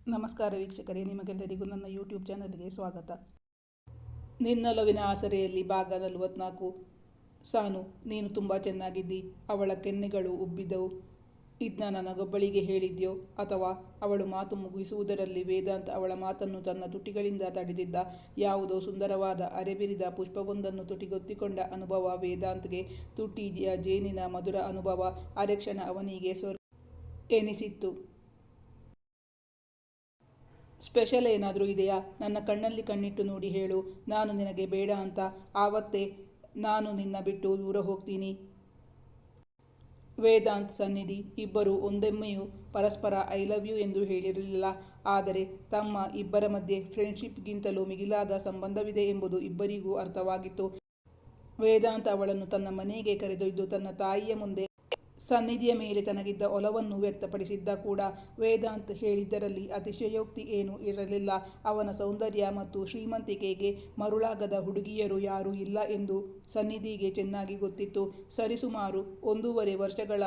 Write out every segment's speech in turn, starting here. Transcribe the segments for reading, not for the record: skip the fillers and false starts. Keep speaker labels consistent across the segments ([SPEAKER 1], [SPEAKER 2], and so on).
[SPEAKER 1] ನಮಸ್ಕಾರ ವೀಕ್ಷಕರೇ, ನಿಮಗೆಲ್ಲರಿಗೂ ನನ್ನ ಯೂಟ್ಯೂಬ್ ಚಾನಲ್ಗೆ ಸ್ವಾಗತ. ನಿನ್ನೊಲವಿನ ಆಸರೆಯಲ್ಲಿ ಭಾಗ 44. ಸಾನು, ನೀನು ತುಂಬ ಚೆನ್ನಾಗಿದ್ದಿ. ಅವಳ ಕೆನ್ನೆಗಳು ಉಬ್ಬಿದ್ದವು. ಇದನ್ನ ನನಗೊಬ್ಬಳಿಗೆ ಹೇಳಿದ್ಯೋ ಅಥವಾ? ಅವಳು ಮಾತು ಮುಗಿಸುವುದರಲ್ಲಿ ವೇದಾಂತ್ ಅವಳ ಮಾತನ್ನು ತನ್ನ ತುಟಿಗಳಿಂದ ತಡೆದಿದ್ದ. ಯಾವುದೋ ಸುಂದರವಾದ ಅರೆಬಿರಿದ ಪುಷ್ಪವೊಂದನ್ನು ತುಟಿಗೊತ್ತಿಕೊಂಡ ಅನುಭವ ವೇದಾಂತ್ಗೆ. ತುಟಿಯ ಜೇನಿನ ಮಧುರ ಅನುಭವ. ಅರೆಕ್ಷಣ ಅವನಿಗೆ ಸ್ವರ್ಗ ಎನಿಸಿತ್ತು. ಸ್ಪೆಷಲ್ ಏನಾದರೂ ಇದೆಯಾ? ನನ್ನ ಕಣ್ಣಲ್ಲಿ ಕಣ್ಣಿಟ್ಟು ನೋಡಿ ಹೇಳು. ನಾನು ನಿನಗೆ ಬೇಡ ಅಂತ. ಆವತ್ತೇ ನಾನು ನಿನ್ನ ಬಿಟ್ಟು ದೂರ ಹೋಗ್ತೀನಿ. ವೇದಾಂತ್, ಸನ್ನಿಧಿ ಇಬ್ಬರು ಒಂದೊಮ್ಮೆಯೂ ಪರಸ್ಪರ ಐ ಲವ್ ಯು ಎಂದು ಹೇಳಿರಲಿಲ್ಲ. ಆದರೆ ತಮ್ಮ ಇಬ್ಬರ ಮಧ್ಯೆ ಫ್ರೆಂಡ್ಶಿಪ್ಗಿಂತಲೂ ಮಿಗಿಲಾದ ಸಂಬಂಧವಿದೆ ಎಂಬುದು ಇಬ್ಬರಿಗೂ ಅರ್ಥವಾಗಿತ್ತು. ವೇದಾಂತ್ ಅವಳನ್ನು ತನ್ನ ಮನೆಗೆ ಕರೆದೊಯ್ದು ತನ್ನ ತಾಯಿಯ ಮುಂದೆ ಸನ್ನಿಧಿಯ ಮೇಲೆ ತನಗಿದ್ದ ಒಲವನ್ನು ವ್ಯಕ್ತಪಡಿಸಿದ್ದ ಕೂಡ. ವೇದಾಂತ್ ಹೇಳಿದ್ದರಲ್ಲಿ ಅತಿಶಯೋಕ್ತಿ ಏನೂ ಇರಲಿಲ್ಲ. ಅವನ ಸೌಂದರ್ಯ ಮತ್ತು ಶ್ರೀಮಂತಿಕೆಗೆ ಮರುಳಾಗದ ಹುಡುಗಿಯರು ಯಾರೂ ಇಲ್ಲ ಎಂದು ಸನ್ನಿಧಿಗೆ ಚೆನ್ನಾಗಿ ಗೊತ್ತಿತ್ತು. ಸರಿಸುಮಾರು 1.5 ವರ್ಷಗಳ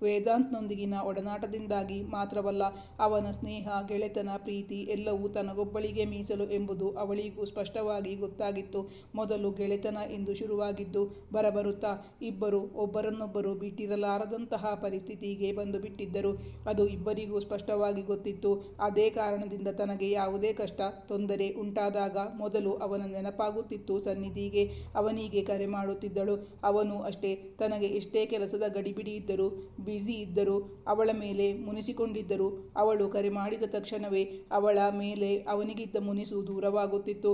[SPEAKER 1] ವೇದಾಂತ್ನೊಂದಿಗಿನ ಒಡನಾಟದಿಂದಾಗಿ ಮಾತ್ರವಲ್ಲ, ಅವನ ಸ್ನೇಹ, ಗೆಳೆತನ, ಪ್ರೀತಿ ಎಲ್ಲವೂ ತನಗೊಬ್ಬಳಿಗೆ ಮೀಸಲು ಎಂಬುದು ಅವಳಿಗೂ ಸ್ಪಷ್ಟವಾಗಿ ಗೊತ್ತಾಗಿತ್ತು. ಮೊದಲು ಗೆಳೆತನ ಎಂದು ಶುರುವಾಗಿದ್ದು ಬರಬರುತ್ತಾ ಇಬ್ಬರು ಒಬ್ಬರನ್ನೊಬ್ಬರು ಬಿಟ್ಟಿರಲಾರದಂತಹ ಪರಿಸ್ಥಿತಿಗೆ ಬಂದು ಬಿಟ್ಟಿದ್ದರು. ಅದು ಇಬ್ಬರಿಗೂ ಸ್ಪಷ್ಟವಾಗಿ ಗೊತ್ತಿತ್ತು. ಅದೇ ಕಾರಣದಿಂದ ತನಗೆ ಯಾವುದೇ ಕಷ್ಟ, ತೊಂದರೆ ಉಂಟಾದಾಗ ಮೊದಲು ಅವನ ನೆನಪಾಗುತ್ತಿತ್ತು ಸನ್ನಿಧಿಗೆ. ಅವನಿಗೆ ಕರೆ ಮಾಡುತ್ತಿದ್ದಳು. ಅವನು ಅಷ್ಟೇ. ತನಗೆ ಎಷ್ಟೇ ಕೆಲಸದ ಗಡಿಬಿಡಿ ಇದ್ದರೂ, ಬ್ಯುಸಿ ಇದ್ದರೂ, ಅವಳ ಮೇಲೆ ಮುನಿಸಿಕೊಂಡಿದ್ದರೂ ಅವಳು ಕರೆ ಮಾಡಿದ ತಕ್ಷಣವೇ ಅವಳ ಮೇಲೆ ಅವನಿಗಿದ್ದ ಮುನಿಸು ದೂರವಾಗುತ್ತಿತ್ತು.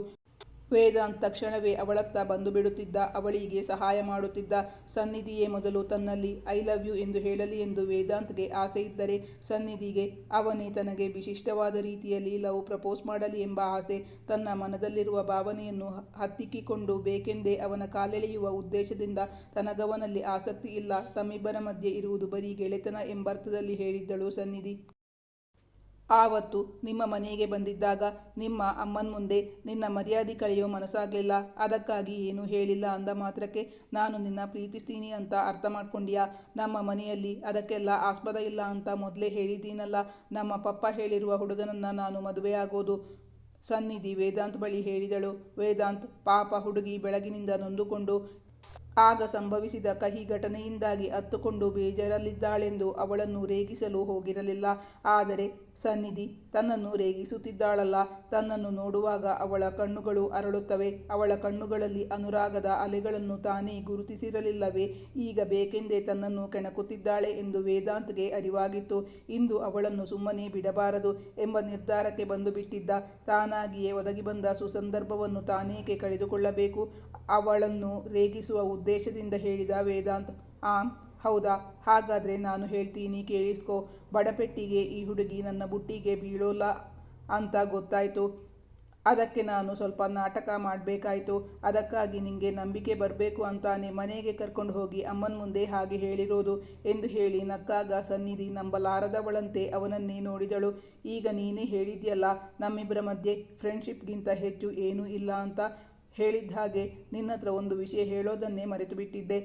[SPEAKER 1] ವೇದಾಂತ್ ತಕ್ಷಣವೇ ಅವಳತ್ತ ಬಂದು ಬಿಡುತ್ತಿದ್ದ. ಅವಳಿಗೆ ಸಹಾಯ ಮಾಡುತ್ತಿದ್ದ. ಸನ್ನಿಧಿಯೇ ಮೊದಲು ತನ್ನಲ್ಲಿ ಐ ಲವ್ ಯು ಎಂದು ಹೇಳಲಿ ಎಂದು ವೇದಾಂತ್ಗೆ ಆಸೆ ಇದ್ದರೆ, ಸನ್ನಿಧಿಗೆ ಅವನೇ ತನಗೆ ವಿಶಿಷ್ಟವಾದ ರೀತಿಯಲ್ಲಿ ಲವ್ ಪ್ರಪೋಸ್ ಮಾಡಲಿ ಎಂಬ ಆಸೆ. ತನ್ನ ಮನದಲ್ಲಿರುವ ಭಾವನೆಯನ್ನು ಹತ್ತಿಕ್ಕಿಕೊಂಡು ಬೇಕೆಂದೇ ಅವನ ಕಾಲೆಳೆಯುವ ಉದ್ದೇಶದಿಂದ ತನಗವನಲ್ಲಿ ಆಸಕ್ತಿ ಇಲ್ಲ, ತಮ್ಮಿಬ್ಬರ ಮಧ್ಯೆ ಇರುವುದು ಬರೀ ಗೆಳೆತನ ಎಂಬರ್ಥದಲ್ಲಿ ಹೇಳಿದ್ದಳು ಸನ್ನಿಧಿ. ಆವತ್ತು ನಿಮ್ಮ ಮನೆಗೆ ಬಂದಿದ್ದಾಗ ನಿಮ್ಮ ಅಮ್ಮನ ಮುಂದೆ ನಿನ್ನ ಮರ್ಯಾದೆ ಕಳೆಯೋ ಮನಸ್ಸಾಗಲಿಲ್ಲ. ಅದಕ್ಕಾಗಿ ಏನೂ ಹೇಳಿಲ್ಲ ಅಂದ ಮಾತ್ರಕ್ಕೆ ನಾನು ನಿನ್ನ ಪ್ರೀತಿಸ್ತೀನಿ ಅಂತ ಅರ್ಥ ಮಾಡ್ಕೊಂಡ್ಯಾ? ನಮ್ಮ ಮನೆಯಲ್ಲಿ ಅದಕ್ಕೆಲ್ಲ ಆಸ್ಪದ ಇಲ್ಲ ಅಂತ ಮೊದಲೇ ಹೇಳಿದ್ದೀನಲ್ಲ. ನಮ್ಮ ಪಪ್ಪ ಹೇಳಿರುವ ಹುಡುಗನನ್ನ ನಾನು ಮದುವೆಯಾಗೋದು. ಸನ್ನಿಧಿ ವೇದಾಂತ್ ಬಳಿ ಹೇಳಿದಳು. ವೇದಾಂತ್, ಪಾಪ ಹುಡುಗಿ ಬೆಳಗಿನಿಂದ ನೊಂದುಕೊಂಡು ಆಗ ಸಂಭವಿಸಿದ ಕಹಿ ಘಟನೆಯಿಂದಾಗಿ ಅತ್ತುಕೊಂಡು ಬೇಜಾರಲ್ಲಿದ್ದಾಳೆಂದು ಅವಳನ್ನು ರೇಗಿಸಲು ಹೋಗಿರಲಿಲ್ಲ. ಆದರೆ ಸನ್ನಿಧಿ ತನ್ನನ್ನು ರೇಗಿಸುತ್ತಿದ್ದಾಳಲ್ಲ. ತನ್ನನ್ನು ನೋಡುವಾಗ ಅವಳ ಕಣ್ಣುಗಳು ಅರಳುತ್ತವೆ. ಅವಳ ಕಣ್ಣುಗಳಲ್ಲಿ ಅನುರಾಗದ ಅಲೆಗಳನ್ನು ತಾನೇ ಗುರುತಿಸಿರಲಿಲ್ಲವೇ? ಈಗ ಬೇಕೆಂದೇ ತನ್ನನ್ನು ಕೆಣಕುತ್ತಿದ್ದಾಳೆ ಎಂದು ವೇದಾಂತ್ಗೆ ಅರಿವಾಗಿತ್ತು. ಇಂದು ಅವಳನ್ನು ಸುಮ್ಮನೆ ಬಿಡಬಾರದು ಎಂಬ ನಿರ್ಧಾರಕ್ಕೆ ಬಂದು ಬಿಟ್ಟಿದ್ದ. ತಾನಾಗಿಯೇ ಒದಗಿ ಬಂದ ಸುಸಂದರ್ಭವನ್ನು ತಾನೇಕೆ ಕಳೆದುಕೊಳ್ಳಬೇಕು? ಅವಳನ್ನು ರೇಗಿಸುವ ಉದ್ದೇಶದಿಂದ ಹೇಳಿದ ವೇದಾಂತ್. ಹೌದಾ? ಹಾಗಾದರೆ ನಾನು ಹೇಳ್ತೀನಿ ಕೇಳಿಸ್ಕೊ. ಬಡಪೆಟ್ಟಿಗೆ ಈ ಹುಡುಗಿ ನನ್ನ ಬುಟ್ಟಿಗೆ ಬೀಳೋಲ್ಲ ಅಂತ ಗೊತ್ತಾಯ್ತು. ಅದಕ್ಕೆ ನಾನು ಸ್ವಲ್ಪ ನಾಟಕ ಮಾಡಬೇಕಾಯ್ತು. ಅದಕ್ಕಾಗಿ ನಿಂಗೆ ನಂಬಿಕೆ ಬರಬೇಕು ಅಂತಾನೆ ಮನೆಗೆ ಕರ್ಕೊಂಡು ಹೋಗಿ ಅಮ್ಮನ ಮುಂದೆ ಹಾಗೆ ಹೇಳಿರೋದು ಎಂದು ಹೇಳಿ ನಕ್ಕಾಗ ಸನ್ನಿಧಿ ನಂಬಲಾರದವಳಂತೆ ಅವನನ್ನೇ ನೋಡಿದಳು. ಈಗ ನೀನೇ ಹೇಳಿದ್ಯಲ್ಲ, ನಮ್ಮಿಬ್ಬರ ಮಧ್ಯೆ ಫ್ರೆಂಡ್ಶಿಪ್ಗಿಂತ ಹೆಚ್ಚು ಏನೂ ಇಲ್ಲ ಅಂತ. ಹೇಳಿದ ಹಾಗೆ ನಿನ್ನತ್ರ ಒಂದು ವಿಷಯ ಹೇಳೋದನ್ನೇ ಮರೆತು ಬಿಟ್ಟಿದ್ದೆ.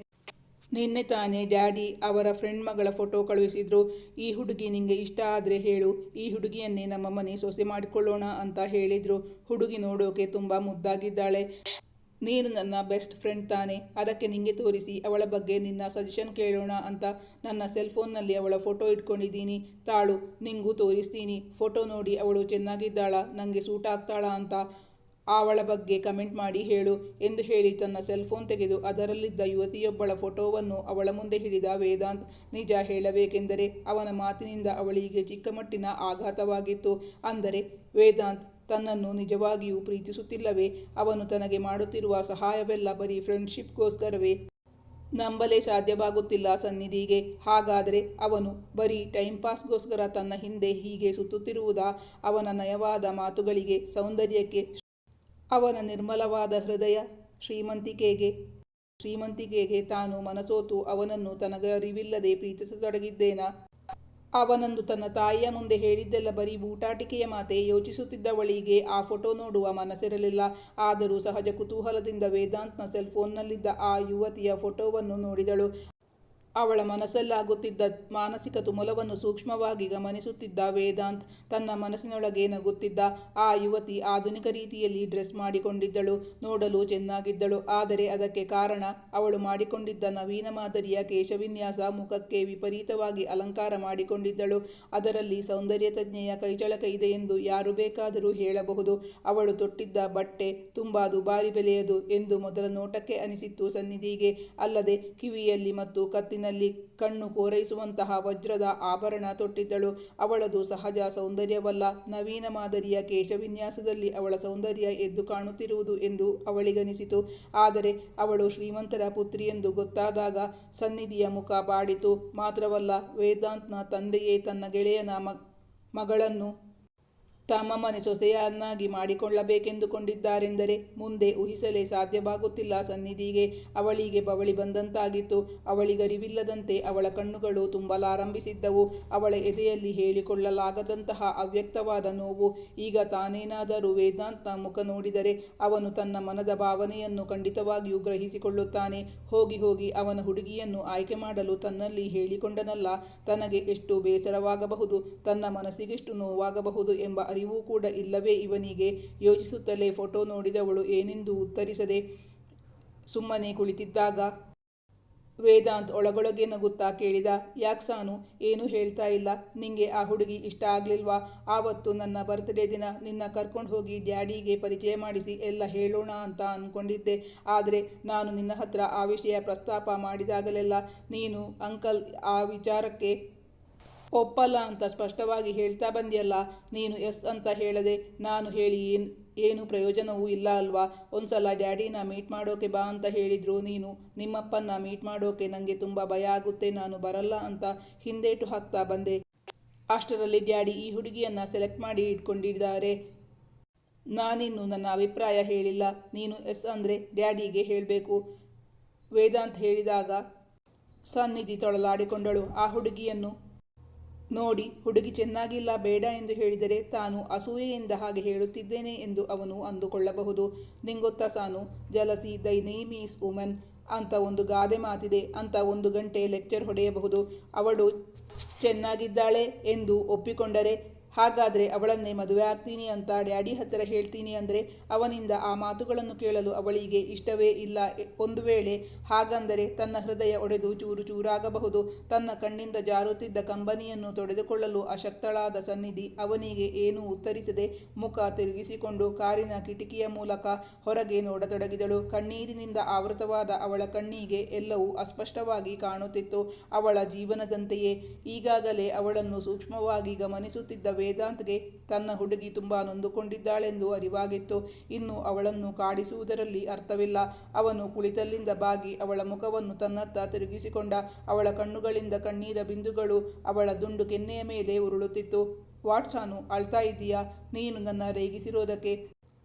[SPEAKER 1] ನಿನ್ನೆ ತಾನೇ ಡ್ಯಾಡಿ ಅವರ ಫ್ರೆಂಡ್ ಮಗಳ ಫೋಟೋ ಕಳುಹಿಸಿದ್ರು. ಈ ಹುಡುಗಿ ನಿಂಗೆ ಇಷ್ಟ ಆದರೆ ಹೇಳು, ಈ ಹುಡುಗಿಯನ್ನೇ ನಮ್ಮ ಮನೆ ಸೊಸೆ ಮಾಡಿಕೊಳ್ಳೋಣ ಅಂತ ಹೇಳಿದ್ರು. ಹುಡುಗಿ ನೋಡೋಕೆ ತುಂಬ ಮುದ್ದಾಗಿದ್ದಾಳೆ. ನೀನು ನನ್ನ ಬೆಸ್ಟ್ ಫ್ರೆಂಡ್ ತಾನೆ. ಅದಕ್ಕೆ ನಿಂಗೆ ತೋರಿಸಿ ಅವಳ ಬಗ್ಗೆ ನಿನ್ನ ಸಜೆಷನ್ ಕೇಳೋಣ ಅಂತ ನನ್ನ ಸೆಲ್ಫೋನ್ನಲ್ಲಿ ಅವಳ ಫೋಟೋ ಇಟ್ಕೊಂಡಿದ್ದೀನಿ. ತಾಳು, ನಿಂಗೂ ತೋರಿಸ್ತೀನಿ. ಫೋಟೋ ನೋಡಿ ಅವಳು ಚೆನ್ನಾಗಿದ್ದಾಳ, ನನಗೆ ಸೂಟ್ ಆಗ್ತಾಳಾ ಅಂತ ಅವಳ ಬಗ್ಗೆ ಕಮೆಂಟ್ ಮಾಡಿ ಹೇಳು ಎಂದು ಹೇಳಿ ತನ್ನ ಸೆಲ್ಫೋನ್ ತೆಗೆದು ಅದರಲ್ಲಿದ್ದ ಯುವತಿಯೊಬ್ಬಳ ಫೋಟೋವನ್ನು ಅವಳ ಮುಂದೆ ಹಿಡಿದ ವೇದಾಂತ್. ನಿಜ ಹೇಳಬೇಕೆಂದರೆ ಅವನ ಮಾತಿನಿಂದ ಅವಳಿಗೆ ಚಿಕ್ಕಮಟ್ಟಿನ ಆಘಾತವಾಗಿತ್ತು. ಅಂದರೆ ವೇದಾಂತ್ ತನ್ನನ್ನು ನಿಜವಾಗಿಯೂ ಪ್ರೀತಿಸುತ್ತಿಲ್ಲವೇ? ಅವನು ತನಗೆ ಮಾಡುತ್ತಿರುವ ಸಹಾಯವೆಲ್ಲ ಬರೀ ಫ್ರೆಂಡ್ಶಿಪ್ಗೋಸ್ಕರವೇ? ನಂಬಲೇ ಸಾಧ್ಯವಾಗುತ್ತಿಲ್ಲ ಸನ್ನಿಧಿಗೆ. ಹಾಗಾದರೆ ಅವನು ಬರೀ ಟೈಮ್ ಪಾಸ್ಗೋಸ್ಕರ ತನ್ನ ಹಿಂದೆ ಹೀಗೆ ಸುತ್ತುತ್ತಿರುವುದಾ? ಅವನ ನಯವಾದ ಮಾತುಗಳಿಗೆ, ಸೌಂದರ್ಯಕ್ಕೆ, ಅವನ ನಿರ್ಮಲವಾದ ಹೃದಯ, ಶ್ರೀಮಂತಿಕೆಗೆ ತಾನು ಮನಸೋತು ಅವನನ್ನು ತನಗರಿವಿಲ್ಲದೆ ಪ್ರೀತಿಸತೊಡಗಿದ್ದೇನಾ? ಅವನಂದು ತನ್ನ ತಾಯಿಯ ಮುಂದೆ ಹೇಳಿದ್ದೆಲ್ಲ ಬರೀ ಬೂಟಾಟಿಕೆಯ ಮಾತೆ. ಯೋಚಿಸುತ್ತಿದ್ದವಳಿಗೆ ಆ ಫೋಟೋ ನೋಡುವ ಮನಸ್ಸಿರಲಿಲ್ಲ. ಆದರೂ ಸಹಜ ಕುತೂಹಲದಿಂದ ವೇದಾಂತ್ನ ಸೆಲ್ಫೋನ್ನಲ್ಲಿದ್ದ ಆ ಯುವತಿಯ ಫೋಟೋವನ್ನು ನೋಡಿದಳು. ಅವಳ ಮನಸ್ಸಲ್ಲಾಗುತ್ತಿದ್ದ ಮಾನಸಿಕ ತುಮುಲವನ್ನು ಸೂಕ್ಷ್ಮವಾಗಿ ಗಮನಿಸುತ್ತಿದ್ದ ವೇದಾಂತ್ ತನ್ನ ಮನಸ್ಸಿನೊಳಗೆ ನಗುತ್ತಿದ್ದ. ಆ ಯುವತಿ ಆಧುನಿಕ ರೀತಿಯಲ್ಲಿ ಡ್ರೆಸ್ ಮಾಡಿಕೊಂಡಿದ್ದಳು, ನೋಡಲು ಚೆನ್ನಾಗಿದ್ದಳು. ಆದರೆ ಅದಕ್ಕೆ ಕಾರಣ ಅವಳು ಮಾಡಿಕೊಂಡಿದ್ದ ನವೀನ ಮಾದರಿಯ ಕೇಶವಿನ್ಯಾಸ. ಮುಖಕ್ಕೆ ವಿಪರೀತವಾಗಿ ಅಲಂಕಾರ ಮಾಡಿಕೊಂಡಿದ್ದಳು. ಅದರಲ್ಲಿ ಸೌಂದರ್ಯ ತಜ್ಞೆಯ ಕೈಚಳಕ ಇದೆ ಎಂದು ಯಾರು ಬೇಕಾದರೂ ಹೇಳಬಹುದು. ಅವಳು ತೊಟ್ಟಿದ್ದ ಬಟ್ಟೆ ತುಂಬಾ ದುಬಾರಿ ಬೆಲೆಯದು ಎಂದು ಮೊದಲ ನೋಟಕ್ಕೆ ಅನಿಸಿತ್ತು ಸನ್ನಿಧಿಗೆ. ಅಲ್ಲದೆ ಕಿವಿಯಲ್ಲಿ ಮತ್ತು ಕತ್ತಿನಲ್ಲಿ ಕಣ್ಣು ಕೋರೈಸುವಂತಹ ವಜ್ರದ ಆಭರಣ ತೊಟ್ಟಿದ್ದಳು. ಅವಳದು ಸಹಜ ಸೌಂದರ್ಯವಲ್ಲ, ನವೀನ ಮಾದರಿಯ ಕೇಶವಿನ್ಯಾಸದಲ್ಲಿ ಅವಳ ಸೌಂದರ್ಯ ಎದ್ದು ಕಾಣುತ್ತಿರುವುದು ಎಂದು ಅವಳಿಗನಿಸಿತು. ಆದರೆ ಅವಳು ಶ್ರೀಮಂತರ ಪುತ್ರಿ ಎಂದು ಗೊತ್ತಾದಾಗ ಸನ್ನಿಧಿಯ ಮುಖ ಬಾಡಿತು. ಮಾತ್ರವಲ್ಲ, ವೇದಾಂತ್ನ ತಂದೆಯೇ ತನ್ನ ಗೆಳೆಯನ ಮಗಳನ್ನು ತಮ್ಮ ಮನೆ ಸೊಸೆಯನ್ನಾಗಿ ಮಾಡಿಕೊಳ್ಳಬೇಕೆಂದುಕೊಂಡಿದ್ದಾರೆಂದರೆ ಮುಂದೆ ಊಹಿಸಲೇ ಸಾಧ್ಯವಾಗುತ್ತಿಲ್ಲ ಸನ್ನಿಧಿಗೆ. ಅವಳಿಗೆ ಬವಳಿ ಬಂದಂತಾಗಿತ್ತು. ಅವಳಿಗರಿವಿಲ್ಲದಂತೆ ಅವಳ ಕಣ್ಣುಗಳು ತುಂಬಲಾರಂಭಿಸಿದ್ದವು. ಅವಳ ಎದೆಯಲ್ಲಿ ಹೇಳಿಕೊಳ್ಳಲಾಗದಂತಹ ಅವ್ಯಕ್ತವಾದ ನೋವು. ಈಗ ತಾನೇನಾದರೂ ವೇದಾಂತ್ನ ಮುಖ ನೋಡಿದರೆ ಅವನು ತನ್ನ ಮನದ ಭಾವನೆಯನ್ನು ಖಂಡಿತವಾಗಿಯೂ ಗ್ರಹಿಸಿಕೊಳ್ಳುತ್ತಾನೆ. ಹೋಗಿ ಹೋಗಿ ಅವನ ಹುಡುಗಿಯನ್ನು ಆಯ್ಕೆ ಮಾಡಲು ತನ್ನಲ್ಲಿ ಹೇಳಿಕೊಂಡನಲ್ಲ, ತನಗೆ ಎಷ್ಟು ಬೇಸರವಾಗಬಹುದು, ತನ್ನ ಮನಸ್ಸಿಗೆಷ್ಟು ನೋವಾಗಬಹುದು ಎಂಬ ಅರಿವು ಕೂಡ ಇಲ್ಲವೇ ಇವನಿಗೆ? ಯೋಚಿಸುತ್ತಲೇ ಫೋಟೋ ನೋಡಿದವಳು ಏನೆಂದು ಉತ್ತರಿಸದೆ ಸುಮ್ಮನೆ ಕುಳಿತಿದ್ದಾಗ ವೇದಾಂತ್ ಒಳಗೊಳಗೆ ನಗುತ್ತಾ ಕೇಳಿದ, ಯಾಕ್ ಸಾನು, ಏನೂ ಹೇಳ್ತಾ ಇಲ್ಲ? ನಿಂಗೆ ಆ ಹುಡುಗಿ ಇಷ್ಟ ಆಗ್ಲಿಲ್ವಾ? ಆವತ್ತು ನನ್ನ ಬರ್ತ್ಡೇ ದಿನ ನಿನ್ನ ಕರ್ಕೊಂಡು ಹೋಗಿ ಡ್ಯಾಡಿಗೆ ಪರಿಚಯ ಮಾಡಿಸಿ ಎಲ್ಲ ಹೇಳೋಣ ಅಂತ ಅಂದ್ಕೊಂಡಿದ್ದೆ. ಆದರೆ ನಾನು ನಿನ್ನ ಹತ್ರ ಆ ವಿಷಯ ಪ್ರಸ್ತಾಪ ಮಾಡಿದಾಗಲೆಲ್ಲ ನೀನು ಅಂಕಲ್ ಆ ವಿಚಾರಕ್ಕೆ ಒಪ್ಪಲ್ಲ ಅಂತ ಸ್ಪಷ್ಟವಾಗಿ ಹೇಳ್ತಾ ಬಂದ್ಯಲ್ಲ. ನೀನು ಎಸ್ ಅಂತ ಹೇಳದೆ ನಾನು ಹೇಳಿ ಏನು ಪ್ರಯೋಜನವೂ ಇಲ್ಲ ಅಲ್ವಾ? ಒಂದ್ಸಲ ಡ್ಯಾಡಿನ ಮೀಟ್ ಮಾಡೋಕೆ ಬಾ ಅಂತ ಹೇಳಿದ್ರು. ನೀನು ನಿಮ್ಮಪ್ಪನ್ನ ಮೀಟ್ ಮಾಡೋಕೆ ನನಗೆ ತುಂಬ ಭಯ ಆಗುತ್ತೆ, ನಾನು ಬರಲ್ಲ ಅಂತ ಹಿಂದೇಟು ಹಾಕ್ತಾ ಬಂದೆ. ಅಷ್ಟರಲ್ಲಿ ಡ್ಯಾಡಿ ಈ ಹುಡುಗಿಯನ್ನ ಸೆಲೆಕ್ಟ್ ಮಾಡಿ ಇಟ್ಕೊಂಡಿದ್ದಾರೆ. ನಾನಿನ್ನು ನನ್ನ ಅಭಿಪ್ರಾಯ ಹೇಳಿಲ್ಲ. ನೀನು ಎಸ್ ಅಂದರೆ ಡ್ಯಾಡಿಗೆ ಹೇಳಬೇಕು. ವೇದಾಂತ್ ಹೇಳಿದಾಗ ಸನ್ನಿಧಿ ತೊಳಲಾಡಿಕೊಂಡಳು. ಆ ಹುಡುಗಿಯನ್ನು ನೋಡಿ ಹುಡುಗಿ ಚೆನ್ನಾಗಿಲ್ಲ ಬೇಡ ಎಂದು ಹೇಳಿದರೆ ತಾನು ಅಸೂಯೆಯಿಂದ ಹಾಗೆ ಹೇಳುತ್ತಿದ್ದೇನೆ ಎಂದು ಅವನು ಅಂದುಕೊಳ್ಳಬಹುದು. ನಿಂಗೊತ್ತಾ ಸಾನು, ಜಲಸಿ ದೈ ನೇಮ್ ಈಸ್ ವುಮೆನ್ ಅಂತ ಒಂದು ಗಾದೆ ಮಾತಿದೆ ಅಂತ 1 ಗಂಟೆ ಲೆಕ್ಚರ್ ಹೊಡೆಯಬಹುದು. ಅವಳು ಚೆನ್ನಾಗಿದ್ದಾಳೆ ಎಂದು ಒಪ್ಪಿಕೊಂಡರೆ ಹಾಗಾದರೆ ಅವಳನ್ನೇ ಮದುವೆ ಆಗ್ತೀನಿ ಅಂತ ಡ್ಯಾಡಿ ಹತ್ತಿರ ಹೇಳ್ತೀನಿ ಅಂದರೆ ಅವನಿಂದ ಆ ಮಾತುಗಳನ್ನು ಕೇಳಲು ಅವಳಿಗೆ ಇಷ್ಟವೇ ಇಲ್ಲ. ಒಂದು ವೇಳೆ ಹಾಗಂದರೆ ತನ್ನ ಹೃದಯ ಒಡೆದು ಚೂರು ಚೂರಾಗಬಹುದು. ತನ್ನ ಕಣ್ಣಿಂದ ಜಾರುತ್ತಿದ್ದ ಕಂಬನಿಯನ್ನು ತೊಡೆದುಕೊಳ್ಳಲು ಅಶಕ್ತಳಾದ ಸನ್ನಿಧಿ ಅವನಿಗೆ ಏನೂ ಉತ್ತರಿಸದೆ ಮುಖ ತಿರುಗಿಸಿಕೊಂಡು ಕಾರಿನ ಕಿಟಕಿಯ ಮೂಲಕ ಹೊರಗೆ ನೋಡತೊಡಗಿದಳು. ಕಣ್ಣೀರಿನಿಂದ ಆವೃತವಾದ ಅವಳ ಕಣ್ಣಿಗೆ ಎಲ್ಲವೂ ಅಸ್ಪಷ್ಟವಾಗಿ ಕಾಣುತ್ತಿತ್ತು. ಅವಳ ಜೀವನದಂತೆಯೇ. ಈಗಾಗಲೇ ಅವಳನ್ನು ಸೂಕ್ಷ್ಮವಾಗಿ ಗಮನಿಸುತ್ತಿದ್ದ ವೇದಾಂತ್ಗೆ ತನ್ನ ಹುಡುಗಿ ತುಂಬಾ ನೊಂದುಕೊಂಡಿದ್ದಾಳೆಂದು ಅರಿವಾಗಿತ್ತು. ಇನ್ನು ಅವಳನ್ನು ಕಾಡಿಸುವುದರಲ್ಲಿ ಅರ್ಥವಿಲ್ಲ. ಅವನು ಕುಳಿತಲ್ಲಿಂದ ಬಾಗಿ ಅವಳ ಮುಖವನ್ನು ತನ್ನತ್ತ ತಿರುಗಿಸಿಕೊಂಡ. ಅವಳ ಕಣ್ಣುಗಳಿಂದ ಕಣ್ಣೀರ ಬಿಂದುಗಳು ಅವಳ ದುಂಡು ಕೆನ್ನೆಯ ಮೇಲೆ ಉರುಳುತ್ತಿತ್ತು. ವಾಟ್ ಸಾನು, ಅಳ್ತಾ ಇದ್ದೀಯಾ? ನೀನು ನನ್ನ ರೇಗಿಸಿರೋದಕ್ಕೆ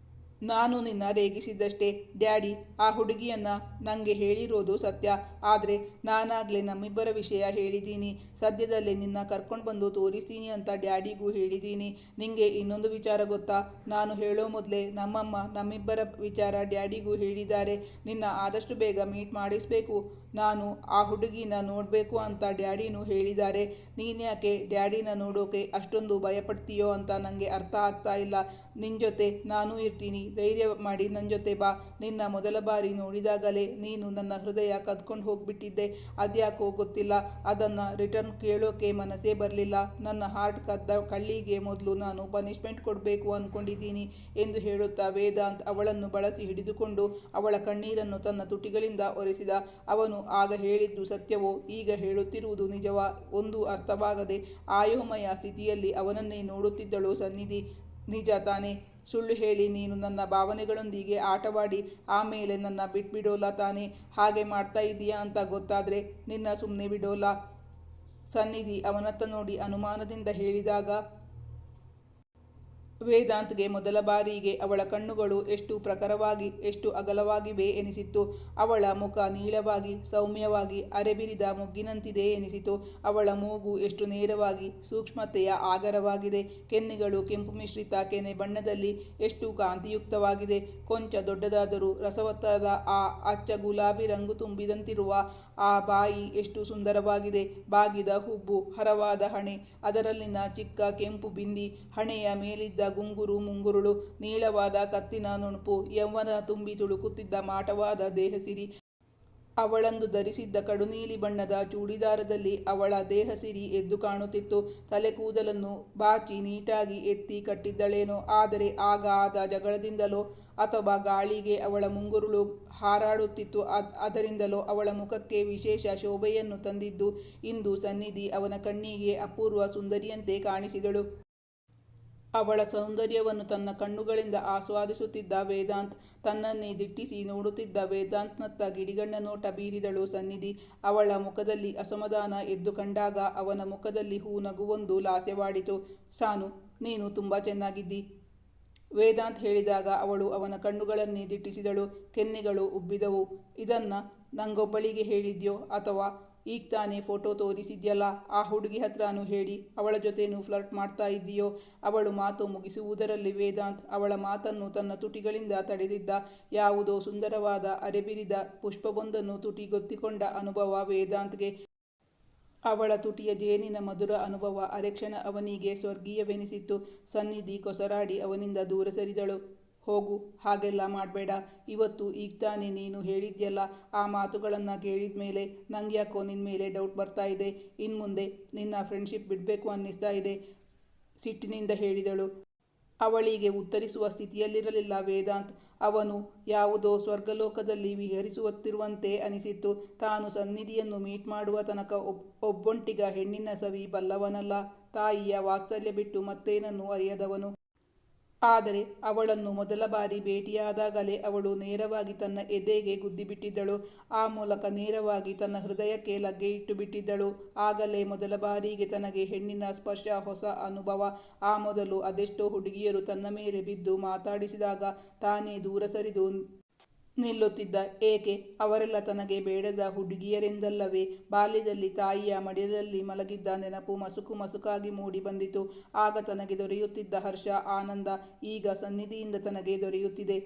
[SPEAKER 1] ನಾನು ನಿನ್ನ ರೇಗಿಸಿದ್ದಷ್ಟೇ. ಡ್ಯಾಡಿ ಆ ಹುಡುಗಿಯನ್ನ ನನಗೆ ಹೇಳಿರೋದು ಸತ್ಯ. ಆದರೆ ನಾನಾಗಲೇ ನಮ್ಮಿಬ್ಬರ ವಿಷಯ ಹೇಳಿದ್ದೀನಿ. ಸದ್ಯದಲ್ಲೇ ನಿನ್ನ ಕರ್ಕೊಂಡು ಬಂದು ತೋರಿಸ್ತೀನಿ ಅಂತ ಡ್ಯಾಡಿಗೂ ಹೇಳಿದ್ದೀನಿ. ನಿಂಗೆ ಇನ್ನೊಂದು ವಿಚಾರ ಗೊತ್ತಾ? ನಾನು ಹೇಳೋ ಮೊದಲೇ ನಮ್ಮಮ್ಮ ನಮ್ಮಿಬ್ಬರ ವಿಚಾರ ಡ್ಯಾಡಿಗೂ ಹೇಳಿದ್ದಾರೆ. ನಿನ್ನ ಆದಷ್ಟು ಬೇಗ ಮೀಟ್ ಮಾಡಿಸ್ಬೇಕು. ನಾನು ಆ ಹುಡುಗಿನ ನೋಡಬೇಕು ಅಂತ ಡ್ಯಾಡಿನೂ ಹೇಳಿದ್ದಾರೆ. ನೀನ್ಯಾಕೆ ಡ್ಯಾಡಿನ ನೋಡೋಕೆ ಅಷ್ಟೊಂದು ಭಯಪಡ್ತೀಯೋ ಅಂತ ನನಗೆ ಅರ್ಥ ಆಗ್ತಾ ಇಲ್ಲ. ನಿನ್ನ ಜೊತೆ ನಾನು ಇರ್ತೀನಿ, ಧೈರ್ಯ ಮಾಡಿ ನನ್ನ ಜೊತೆ ಬಾ. ನಿನ್ನ ಮೊದಲ ಬಾರಿ ನೋಡಿದಾಗಲೇ ನೀನು ನನ್ನ ಹೃದಯ ಕದ್ಕೊಂಡು ಹೋಗ್ಬಿಟ್ಟಿದ್ದೆ. ಅದ್ಯಾಕೋ ಗೊತ್ತಿಲ್ಲ, ಅದನ್ನು ರಿಟರ್ನ್ ಕೇಳೋಕೆ ಮನಸ್ಸೇ ಬರಲಿಲ್ಲ. ನನ್ನ ಹಾರ್ಟ್ ಕದ್ದ ಕಳ್ಳಿಗೆ ಮೊದಲು ನಾನು ಪನಿಷ್ಮೆಂಟ್ ಕೊಡಬೇಕು ಅಂದ್ಕೊಂಡಿದ್ದೀನಿ ಎಂದು ಹೇಳುತ್ತಾ ವೇದಾಂತ್ ಅವಳನ್ನು ಬಳಸಿ ಹಿಡಿದುಕೊಂಡು ಅವಳ ಕಣ್ಣೀರನ್ನು ತನ್ನ ತುಟಿಗಳಿಂದ ಒರೆಸಿದ. ಅವನು ಆಗ ಹೇಳಿದ್ದು ಸತ್ಯವೋ ಈಗ ಹೇಳುತ್ತಿರುವುದು ನಿಜವಾ ಒಂದು ಅರ್ಥವಾಗದೆ ಆಯೋಮಯ ಸ್ಥಿತಿಯಲ್ಲಿ ಅವನನ್ನೇ ನೋಡುತ್ತಿದ್ದಳು ಸನ್ನಿಧಿ. ನಿಜ ತಾನೇ? ಸುಳ್ಳು ಹೇಳಿ ನೀನು ನನ್ನ ಭಾವನೆಗಳೊಂದಿಗೆ ಆಟವಾಡಿ ಆಮೇಲೆ ನನ್ನ ಬಿಟ್ಬಿಡೋಲ್ಲ ತಾನೇ? ಹಾಗೆ ಮಾಡ್ತಾ ಇದೀಯಾ ಅಂತ ಗೊತ್ತಾದರೆ ನಿನ್ನ ಸುಮ್ಮನೆ ಬಿಡೋಲ್ಲ. ಸನ್ನಿಧಿ ಅವನತ್ತ ನೋಡಿ ಅನುಮಾನದಿಂದ ಹೇಳಿದಾಗ ವೇದಾಂತ್ಗೆ ಮೊದಲ ಬಾರಿಗೆ ಅವಳ ಕಣ್ಣುಗಳು ಎಷ್ಟು ಪ್ರಖರವಾಗಿ ಎಷ್ಟು ಅಗಲವಾಗಿವೆ ಎನಿಸಿತ್ತು. ಅವಳ ಮುಖ ನೀಳವಾಗಿ ಸೌಮ್ಯವಾಗಿ ಅರೆಬಿರಿದ ಮೊಗ್ಗಿನಂತಿದೆ ಎನಿಸಿತು. ಅವಳ ಮೂಗು ಎಷ್ಟು ನೇರವಾಗಿ ಸೂಕ್ಷ್ಮತೆಯ ಆಗರವಾಗಿದೆ. ಕೆನ್ನೆಗಳು ಕೆಂಪು ಮಿಶ್ರಿತ ಕೆನೆ ಬಣ್ಣದಲ್ಲಿ ಎಷ್ಟು ಕಾಂತಿಯುಕ್ತವಾಗಿದೆ. ಕೊಂಚ ದೊಡ್ಡದಾದರೂ ರಸವತ್ತಾದ ಆ ಅಚ್ಚ ಗುಲಾಬಿ ರಂಗು ತುಂಬಿದಂತಿರುವ ಆ ಬಾಯಿ ಎಷ್ಟು ಸುಂದರವಾಗಿದೆ. ಬಾಗಿದ ಹುಬ್ಬು, ಹರವಾದ ಹಣೆ, ಅದರಲ್ಲಿನ ಚಿಕ್ಕ ಕೆಂಪು ಬಿಂದಿ, ಹಣೆಯ ಮೇಲಿದ್ದ ಗುಂಗುರು ಮುಂಗುರುಳು, ನೀಳವಾದ ಕತ್ತಿನ ನುಣುಪು, ಯೌವನ ತುಂಬಿ ತುಳುಕುತ್ತಿದ್ದ ಮಾಟವಾದ ದೇಹಸಿರಿ. ಅವಳಂದು ಧರಿಸಿದ್ದ ಕಡುನೀಲಿ ಬಣ್ಣದ ಚೂಡಿದಾರದಲ್ಲಿ ಅವಳ ದೇಹಸಿರಿ ಎದ್ದು ಕಾಣುತ್ತಿತ್ತು. ತಲೆ ಕೂದಲನ್ನು ಬಾಚಿ ನೀಟಾಗಿ ಎತ್ತಿ ಕಟ್ಟಿದ್ದಳೇನೋ, ಆದರೆ ಆಗ ಆದ ಜಗಳದಿಂದಲೋ ಅಥವಾ ಗಾಳಿಗೆ ಅವಳ ಮುಂಗುರುಳು ಹಾರಾಡುತ್ತಿತ್ತು, ಅದರಿಂದಲೋ ಅವಳ ಮುಖಕ್ಕೆ ವಿಶೇಷ ಶೋಭೆಯನ್ನು ತಂದಿದ್ದು. ಇಂದು ಸನ್ನಿಧಿ ಅವನ ಕಣ್ಣಿಗೆ ಅಪೂರ್ವ ಸುಂದರಿಯಂತೆ ಕಾಣಿಸಿದಳು. ಅವಳ ಸೌಂದರ್ಯವನ್ನು ತನ್ನ ಕಣ್ಣುಗಳಿಂದ ಆಸ್ವಾದಿಸುತ್ತಿದ್ದ ವೇದಾಂತ್, ತನ್ನನ್ನೇ ದಿಟ್ಟಿಸಿ ನೋಡುತ್ತಿದ್ದ ವೇದಾಂತ್ನತ್ತ ಗಿಡಿಗಣ್ಣ ನೋಟ ಬೀರಿದಳು ಸನ್ನಿಧಿ. ಅವಳ ಮುಖದಲ್ಲಿ ಅಸಮಾಧಾನ ಎದ್ದು ಕಂಡಾಗ ಅವನ ಮುಖದಲ್ಲಿ ಹೂ ನಗುವೊಂದು ಲಾಸ್ಯವಾಡಿತು. ಸಾನು, ನೀನು ತುಂಬ ಚೆನ್ನಾಗಿದ್ದಿ, ವೇದಾಂತ್ ಹೇಳಿದಾಗ ಅವಳು ಅವನ ಕಣ್ಣುಗಳನ್ನೇ ದಿಟ್ಟಿಸಿದಳು. ಕೆನ್ನೆಗಳು ಉಬ್ಬಿದವು. ಇದನ್ನ ನಂಗೊಬ್ಬಳಿಗೆ ಹೇಳಿದ್ಯೋ ಅಥವಾ ಈಗ ತಾನೇ ಫೋಟೋ ತೋರಿಸಿದ್ಯಲ್ಲ ಆ ಹುಡುಗಿ ಹತ್ರನೂ ಹೇಳಿ ಅವಳ ಜೊತೆನೂ ಫ್ಲರ್ಟ್ ಮಾಡ್ತಾ ಇದ್ದೀಯೋ? ಅವಳು ಮಾತು ಮುಗಿಸುವುದರಲ್ಲಿ ವೇದಾಂತ್ ಅವಳ ಮಾತನ್ನು ತನ್ನ ತುಟಿಗಳಿಂದ ತಡೆದಿದ್ದ. ಯಾವುದೋ ಸುಂದರವಾದ ಅರೆಬಿರಿದ ಪುಷ್ಪವೊಂದನ್ನು ತುಟಿಗೊತ್ತಿಕೊಂಡ ಅನುಭವ ವೇದಾಂತ್ಗೆ. ಅವಳ ತುಟಿಯ ಜೇನಿನ ಮಧುರ ಅನುಭವ ಅರೆಕ್ಷಣ ಅವನಿಗೆ ಸ್ವರ್ಗೀಯವೆನಿಸಿತ್ತು. ಸನ್ನಿಧಿ ಕೊಸರಾಡಿ ಅವನಿಂದ ದೂರ ಸರಿದಳು. ಹೋಗು, ಹಾಗೆಲ್ಲ ಮಾಡಬೇಡ. ಇವತ್ತು ಈಗ ತಾನೇ ನೀನು ಹೇಳಿದ್ಯಲ್ಲ ಆ ಮಾತುಗಳನ್ನು ಕೇಳಿದ್ಮೇಲೆ ನಂಗ್ಯಾಕೋ ನಿನ್ಮೇಲೆ ಡೌಟ್ ಬರ್ತಾ ಇದೆ. ಇನ್ಮುಂದೆ ನಿನ್ನ ಫ್ರೆಂಡ್ಶಿಪ್ ಬಿಡಬೇಕು ಅನ್ನಿಸ್ತಾ ಇದೆ, ಸಿಟ್ಟಿನಿಂದ ಹೇಳಿದಳು. ಅವಳಿಗೆ ಉತ್ತರಿಸುವ ಸ್ಥಿತಿಯಲ್ಲಿರಲಿಲ್ಲ ವೇದಾಂತ್. ಅವನು ಯಾವುದೋ ಸ್ವರ್ಗಲೋಕದಲ್ಲಿ ವಿಹರಿಸುತ್ತಿರುವಂತೆ ಅನಿಸಿತ್ತು. ತಾನು ಸನ್ನಿಧಿಯನ್ನು ಮೀಟ್ ಮಾಡುವ ತನಕ ಒಬ್ಬೊಂಟಿಗ ಹೆಣ್ಣಿನ ಸವಿ ಬಲ್ಲವನಲ್ಲ, ತಾಯಿಯ ವಾತ್ಸಲ್ಯ ಬಿಟ್ಟು ಮತ್ತೇನನ್ನು ಅರಿಯದವನು. ಆದರೆ ಅವಳನ್ನು ಮೊದಲ ಬಾರಿ ಭೇಟಿಯಾದಾಗಲೇ ಅವಳು ನೇರವಾಗಿ ತನ್ನ ಎದೆಗೆ ಗುದ್ದಿಬಿಟ್ಟಿದ್ದಳು. ಆ ಮೂಲಕ ನೇರವಾಗಿ ತನ್ನ ಹೃದಯಕ್ಕೆ ಲಗ್ಗೆ ಇಟ್ಟು ಬಿಟ್ಟಿದ್ದಳು. ಆಗಲೇ ಮೊದಲ ಬಾರಿಗೆ ತನಗೆ ಹೆಣ್ಣಿನ ಸ್ಪರ್ಶ ಹೊಸ ಅನುಭವ. ಆ ಮೊದಲು ಅದೆಷ್ಟೋ ಹುಡುಗಿಯರು ತನ್ನ ಮೇಲೆ ಬಿದ್ದು ಮಾತಾಡಿಸಿದಾಗ ತಾನೇ ದೂರ ಸರಿದು ನಿಲ್ಲುತ್ತಿದ್ದ. ಏಕೆ? ಅವರೆಲ್ಲ ತನಗೆ ಬೇಡದ ಹುಡುಗಿಯರೆಂದಲ್ಲವೇ? ಬಾಲ್ಯದಲ್ಲಿ ತಾಯಿಯ ಮಡಿಲಲ್ಲಿ ಮಲಗಿದ್ದ ನೆನಪು ಮಸುಕು ಮಸುಕಾಗಿ ಮೂಡಿ ಬಂದಿತು. ಆಗ ತನಗೆ ದೊರೆಯುತ್ತಿದ್ದ ಹರ್ಷ, ಆನಂದ ಈಗ ಸನ್ನಿಧಿಯಿಂದ ತನಗೆ ದೊರೆಯುತ್ತಿದೆ.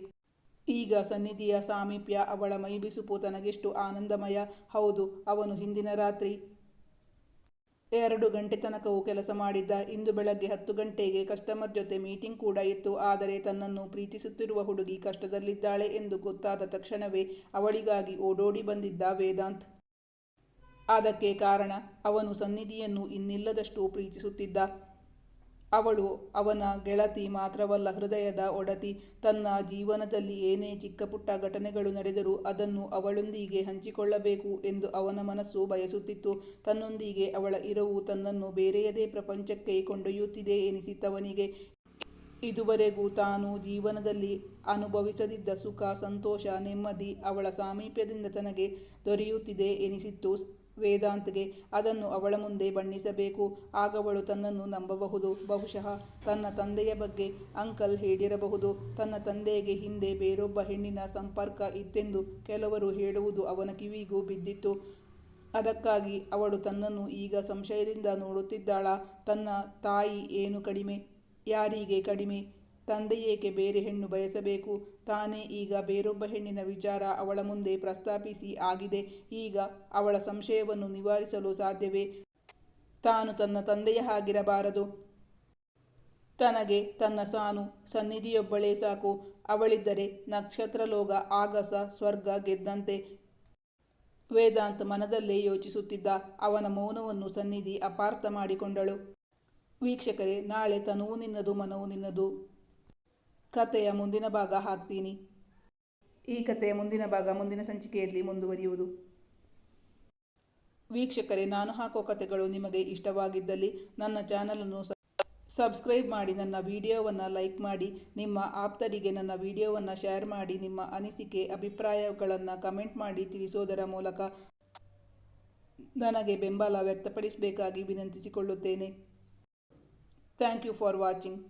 [SPEAKER 1] ಈಗ ಸನ್ನಿಧಿಯ ಸಾಮೀಪ್ಯ, ಅವಳ ಮೈಬಿಸುಪು ತನಗೆಷ್ಟು ಆನಂದಮಯ. ಹೌದು, ಅವನು ಹಿಂದಿನ ರಾತ್ರಿ 2 ಗಂಟೆ ತನಕವೂ ಕೆಲಸ ಮಾಡಿದ್ದ. ಇಂದು ಬೆಳಗ್ಗೆ 10 ಗಂಟೆಗೆ ಕಸ್ಟಮರ್ ಜೊತೆ ಮೀಟಿಂಗ್ ಕೂಡ ಇತ್ತು. ಆದರೆ ತನ್ನನ್ನು ಪ್ರೀತಿಸುತ್ತಿರುವ ಹುಡುಗಿ ಕಷ್ಟದಲ್ಲಿದ್ದಾಳೆ ಎಂದು ಗೊತ್ತಾದ ತಕ್ಷಣವೇ ಅವಳಿಗಾಗಿ ಓಡೋಡಿ ಬಂದಿದ್ದ ವೇದಾಂತ್. ಅದಕ್ಕೆ ಕಾರಣ, ಅವನು ಸನ್ನಿಧಿಯನ್ನು ಇನ್ನಿಲ್ಲದಷ್ಟು ಪ್ರೀತಿಸುತ್ತಿದ್ದ. ಅವಳು ಅವನ ಗೆಳತಿ ಮಾತ್ರವಲ್ಲ, ಹೃದಯದ ಒಡತಿ. ತನ್ನ ಜೀವನದಲ್ಲಿ ಏನೇ ಚಿಕ್ಕ ಪುಟ್ಟ ಘಟನೆಗಳು ನಡೆದರೂ ಅದನ್ನು ಅವಳೊಂದಿಗೆ ಹಂಚಿಕೊಳ್ಳಬೇಕು ಎಂದು ಅವನ ಮನಸ್ಸು ಬಯಸುತ್ತಿತ್ತು. ತನ್ನೊಂದಿಗೆ ಅವಳ ಇರವು ತನ್ನನ್ನು ಬೇರೆಯದೇ ಪ್ರಪಂಚಕ್ಕೆ ಕೊಂಡೊಯ್ಯುತ್ತಿದೆ ಎನಿಸಿತವನಿಗೆ. ಇದುವರೆಗೂ ತಾನು ಜೀವನದಲ್ಲಿ ಅನುಭವಿಸದಿದ್ದ ಸುಖ, ಸಂತೋಷ, ನೆಮ್ಮದಿ ಅವಳ ಸಾಮೀಪ್ಯದಿಂದ ತನಗೆ ದೊರೆಯುತ್ತಿದೆ ಎನಿಸಿತ್ತು ವೇದಾಂತ್ಗೆ. ಅದನ್ನು ಅವಳ ಮುಂದೆ ಬಣ್ಣಿಸಬೇಕು. ಆಗವಳು ತನ್ನನ್ನು ನಂಬಬಹುದು. ಬಹುಶಃ ತನ್ನ ತಂದೆಯ ಬಗ್ಗೆ ಅಂಕಲ್ ಹೇಳಿರಬಹುದು. ತನ್ನ ತಂದೆಗೆ ಹಿಂದೆ ಬೇರೊಬ್ಬ ಹೆಣ್ಣಿನ ಸಂಪರ್ಕ ಇತ್ತೆಂದು ಕೆಲವರು ಹೇಳುವುದು ಅವನ ಕಿವಿಗೂ ಬಿದ್ದಿತ್ತು. ಅದಕ್ಕಾಗಿ ಅವಳು ತನ್ನನ್ನು ಈಗ ಸಂಶಯದಿಂದ ನೋಡುತ್ತಿದ್ದಾಳ. ತನ್ನ ತಾಯಿ ಏನು ಕಡಿಮೆ? ಯಾರಿಗೆ ಕಡಿಮೆ? ತಂದೆಯೇಕೆ ಬೇರೆ ಹೆಣ್ಣು ಬಯಸಬೇಕು? ತಾನೇ ಈಗ ಬೇರೊಬ್ಬ ಹೆಣ್ಣಿನ ವಿಚಾರ ಅವಳ ಮುಂದೆ ಪ್ರಸ್ತಾಪಿಸಿ ಆಗಿದೆ. ಈಗ ಅವಳ ಸಂಶಯವನ್ನು ನಿವಾರಿಸಲು ಸಾಧ್ಯವೇ? ತಾನು ತನ್ನ ತಂದೆಯ ಹಾಗಿರಬಾರದು. ತನಗೆ ತನ್ನ ಸಾನು, ಸನ್ನಿಧಿಯೊಬ್ಬಳೇ ಸಾಕು. ಅವಳಿದ್ದರೆ ನಕ್ಷತ್ರಲೋಕ, ಆಗಸ, ಸ್ವರ್ಗ ಗೆದ್ದಂತೆ. ವೇದಾಂತ್ ಮನದಲ್ಲೇ ಯೋಚಿಸುತ್ತಿದ್ದ. ಅವನ ಮೌನವನ್ನು ಸನ್ನಿಧಿ ಅಪಾರ್ಥ ಮಾಡಿಕೊಂಡಳು. ವೀಕ್ಷಕರೇ, ನಾಳೆ ತನುವು ನಿನ್ನದು ಮನವು ನಿನ್ನದು ಕಥೆಯ ಮುಂದಿನ ಭಾಗ ಹಾಕ್ತೀನಿ. ಈ ಕಥೆಯ ಮುಂದಿನ ಭಾಗ ಮುಂದಿನ ಸಂಚಿಕೆಯಲ್ಲಿ ಮುಂದುವರಿಯುವುದು. ವೀಕ್ಷಕರೇ, ನಾನು ಹಾಕೋ ಕಥೆಗಳು ನಿಮಗೆ ಇಷ್ಟವಾಗಿದ್ದಲ್ಲಿ ನನ್ನ ಚಾನಲನ್ನು ಸಬ್ಸ್ಕ್ರೈಬ್ ಮಾಡಿ, ನನ್ನ ವಿಡಿಯೋವನ್ನು ಲೈಕ್ ಮಾಡಿ, ನಿಮ್ಮ ಆಪ್ತರಿಗೆ ನನ್ನ ವಿಡಿಯೋವನ್ನು ಶೇರ್ ಮಾಡಿ, ನಿಮ್ಮ ಅನಿಸಿಕೆ ಅಭಿಪ್ರಾಯಗಳನ್ನು ಕಮೆಂಟ್ ಮಾಡಿ ತಿಳಿಸೋದರ ಮೂಲಕ ನನಗೆ ಬೆಂಬಲ ವ್ಯಕ್ತಪಡಿಸಬೇಕಾಗಿ ವಿನಂತಿಸಿಕೊಳ್ಳುತ್ತೇನೆ. Thank you for watching.